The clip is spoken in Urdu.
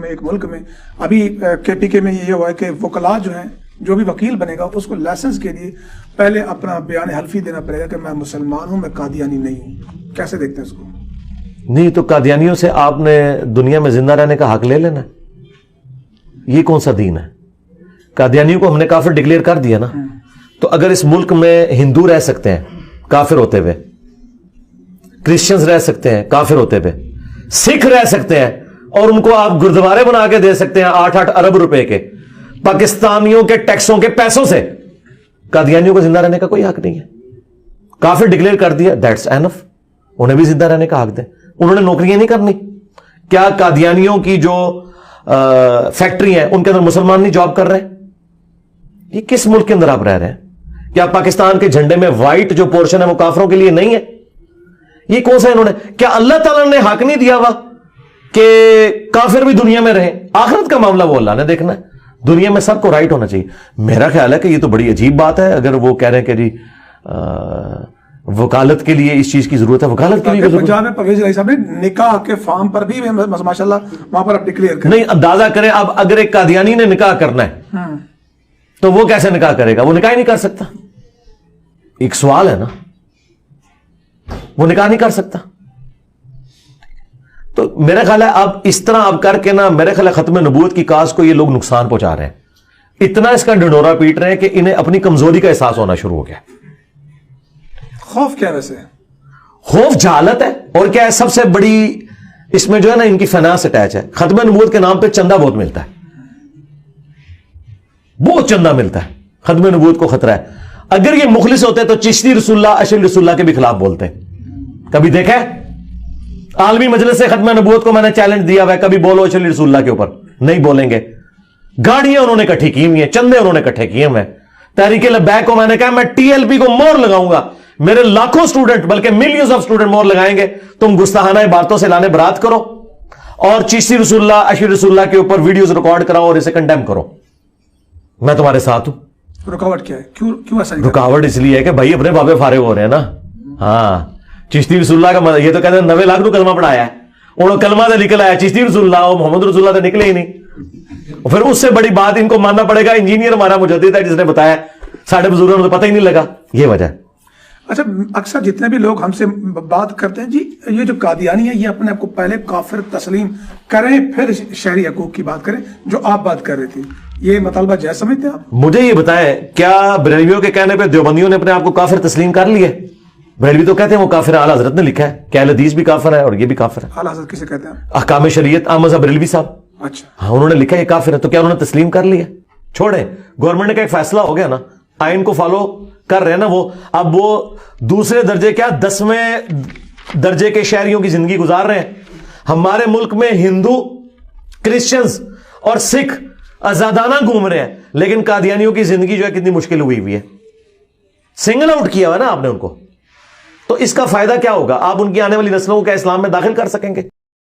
میں ایک ملک میں ابھی کے پی کے میں یہ ہوا ہے کہ وکلاء جو ہیں جو بھی وکیل بنے گا اس کو لائسنس کے لیے پہلے اپنا بیان حلفی دینا پڑے گا کہ میں مسلمان ہوں، میں قادیانی نہیں ہوں. کیسے دیکھتے ہیں اس کو؟ نہیں تو قادیانیوں سے آپ نے دنیا میں زندہ رہنے کا حق لے لینا. یہ کون سا دین ہے؟ قادیانیوں کو ہم نے کافر ڈکلیئر کر دیا نا. تو اگر اس ملک میں ہندو رہ سکتے ہیں کافر ہوتے ہوئے، کرسچنز رہ سکتے ہیں کافر ہوتے ہوئے، سکھ رہ سکتے ہیں، اور ان کو آپ گردوارے بنا کے دے سکتے ہیں 8-8 ارب روپے کے پاکستانیوں کے ٹیکسوں کے پیسوں سے، قادیانیوں کو زندہ رہنے کا کوئی حق نہیں ہے. کافر ڈکلیئر کر دیا، دیٹس اینف. انہیں بھی زندہ رہنے کا حق دیں. انہوں نے نوکریاں نہیں کرنی. کیا قادیانیوں کی جو فیکٹری ہیں ان کے اندر مسلمان نہیں جاب کر رہے ہیں؟ یہ کس ملک کے اندر آپ رہ رہے ہیں؟ کیا پاکستان کے جھنڈے میں وائٹ جو پورشن ہے وہ کافروں کے لیے نہیں ہے؟ یہ کون سا انہوں نے، کیا اللہ تعالیٰ نے حق نہیں دیا ہوا کہ کافر بھی دنیا میں رہیں؟ آخرت کا معاملہ وہ اللہ نے دیکھنا ہے. دنیا میں سب کو رائٹ ہونا چاہیے. میرا خیال ہے کہ یہ تو بڑی عجیب بات ہے اگر وہ کہہ رہے ہیں کہ جی وکالت کے لیے اس چیز کی ضرورت ہے. وکالت کے لیے پنجاب میں پرویز الہی صاحب نے نکاح کے فارم پر بھی ماشاء اللہ وہاں پر آپ ڈکلیئر کریں. نہیں، اندازہ کریں اب اگر ایک قادیانی نے نکاح کرنا ہے تو وہ کیسے نکاح کرے گا؟ وہ نکاح ہی نہیں کر سکتا. ایک سوال ہے نا، وہ نکاح نہیں کر سکتا. تو میرا خیال ہے اب اس طرح اب کر کے نا، میرے خیال ہے ختم نبوت کی کاز کو یہ لوگ نقصان پہنچا رہے ہیں. اتنا اس کا ڈنڈورا پیٹ رہے ہیں کہ انہیں اپنی کمزوری کا احساس ہونا شروع ہو گیا. خوف کیا ہے ویسے؟ خوف جہالت ہے. اور کیا ہے سب سے بڑی اس میں جو ہے نا ان کی فائنانس اٹیچ ہے. ختم نبوت کے نام پہ چندہ بہت ملتا ہے، بہت چندہ ملتا ہے. ختم نبوت کو خطرہ ہے. اگر یہ مخلص ہوتے تو چشتی رسول اللہ، اشل رسول اللہ کے بھی خلاف بولتے. کبھی دیکھا ہے عالمی مجلس سے ختم نبوت کو میں نے چیلنج دیا ہوا ہے کبھی بولو اشل رسول اللہ کے اوپر؟ نہیں بولیں گے. گاڑیاں انہوں نے اکٹھی کی ہوئی ہیں، چندے انہوں نے اکٹھے کیے ہوئے. تحریک لبیک کو میں نے کہا میں ٹی ایل پی کو مور لگاؤں گا، میرے لاکھوں سٹوڈنٹ بلکہ ملینز آف سٹوڈنٹ مور لگائیں گے. تم گستاخانہ باتوں سے لانے برات کرو اور چشتی رسول اللہ، اشر رسول اللہ کے اوپر ویڈیوز ریکارڈ کراؤ اور اسے کنڈیم کرو. میں تمہارے ساتھ ہوں. رکاوٹ کیا ہے؟ کیوں ایسا؟ رکاوٹ اس لیے ہے کہ بھائی اپنے بابے فارغ ہو رہے ہیں نا. ہاں، چشتی رسول اللہ کا یہ تو کہتے ہیں 90 لاکھ کلمہ پڑھایا ہے، انہوں کلمہ سے نکل آیا. چشتی رسول اللہ اور محمد رسول اللہ تو نکلے ہی نہیں. پھر اس سے بڑی بات ان کو ماننا پڑے گا انجینئر ہمارا مجدد ہے جس نے بتایا، ساڑھے بزرگوں کو پتہ ہی نہیں لگا. یہ وجہ ہے. اچھا، اکثر جتنے بھی لوگ ہم سے بات کرتے ہیں جی یہ جو قادیانی ہے یہ اپنے آپ کو پہلے کافر تسلیم کریں پھر شہری حقوق کی بات کریں، جو آپ بات کر رہے تھے، یہ مطالبہ جائز سمجھتے ہیں آپ؟ مجھے یہ بتائیں کیا بریلویوں کے کہنے پہ دیوبندیوں نے اپنے آپ کو کافر تسلیم کر لیا؟ بریلوی تو کہتے ہیں وہ کافر ہے. اعلیٰ حضرت نے لکھا ہے کہ اہل حدیث بھی کافر ہے اور یہ بھی کافر ہے. اعلیٰ حضرت کسے کہتے ہیں؟ احکام شریعت احمد بریلوی صاحب. اچھا، ہاں، انہوں نے لکھا ہے یہ کافر ہے. تو کیا انہوں نے تسلیم کر لیا؟ چھوڑیں، گورنمنٹ کا ایک فیصلہ ہو گیا نا، آئین کو فالو کر رہے ہیں نا وہ. اب وہ دوسرے درجے کیا 10ویں درجے کے شہریوں کی زندگی گزار رہے ہیں. ہمارے ملک میں ہندو، کرسچنز اور سکھ آزادانہ گھوم رہے ہیں، لیکن قادیانیوں کی زندگی جو ہے کتنی مشکل ہوئی ہے. سنگل آؤٹ کیا ہوا نا آپ نے ان کو. تو اس کا فائدہ کیا ہوگا؟ آپ ان کی آنے والی نسلوں کو کیا اسلام میں داخل کر سکیں گے؟